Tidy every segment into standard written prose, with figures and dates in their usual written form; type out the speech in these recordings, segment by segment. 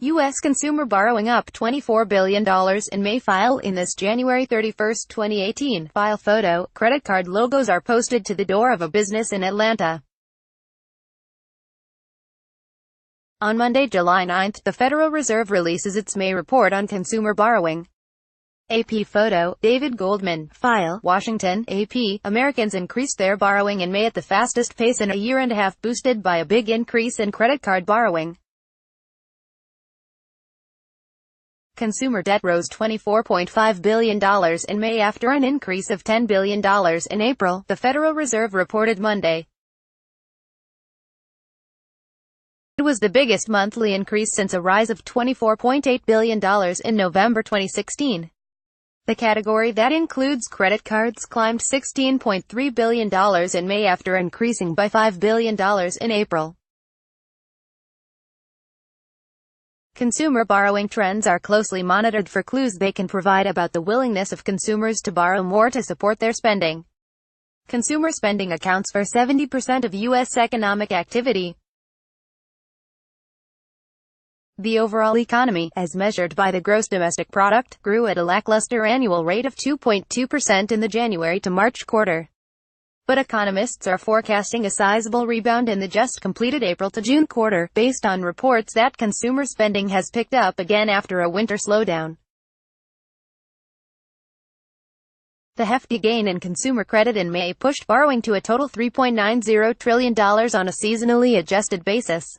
U.S. consumer borrowing up $24 billion in May. File in this January 31, 2018. File photo. Credit card logos are posted to the door of a business in Atlanta. On Monday, July 9, the Federal Reserve releases its May report on consumer borrowing. AP photo. David Goldman. File. Washington, AP. Americans increased their borrowing in May at the fastest pace in a year and a half, boosted by a big increase in credit card borrowing. Consumer debt rose $24.5 billion in May after an increase of $10 billion in April, the Federal Reserve reported Monday. It was the biggest monthly increase since a rise of $24.8 billion in November 2016. The category that includes credit cards climbed $16.3 billion in May after increasing by $5 billion in April. Consumer borrowing trends are closely monitored for clues they can provide about the willingness of consumers to borrow more to support their spending. Consumer spending accounts for 70% of U.S. economic activity. The overall economy, as measured by the gross domestic product, grew at a lackluster annual rate of 2.2% in the January to March quarter. But economists are forecasting a sizable rebound in the just completed April to June quarter, based on reports that consumer spending has picked up again after a winter slowdown. The hefty gain in consumer credit in May pushed borrowing to a total $3.90 trillion on a seasonally adjusted basis.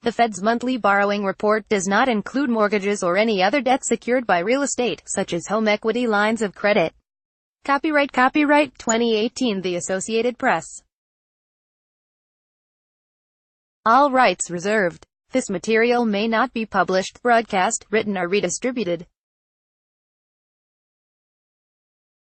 The Fed's monthly borrowing report does not include mortgages or any other debt secured by real estate, such as home equity lines of credit. Copyright 2018 The Associated Press. All rights reserved. This material may not be published, broadcast, written or redistributed.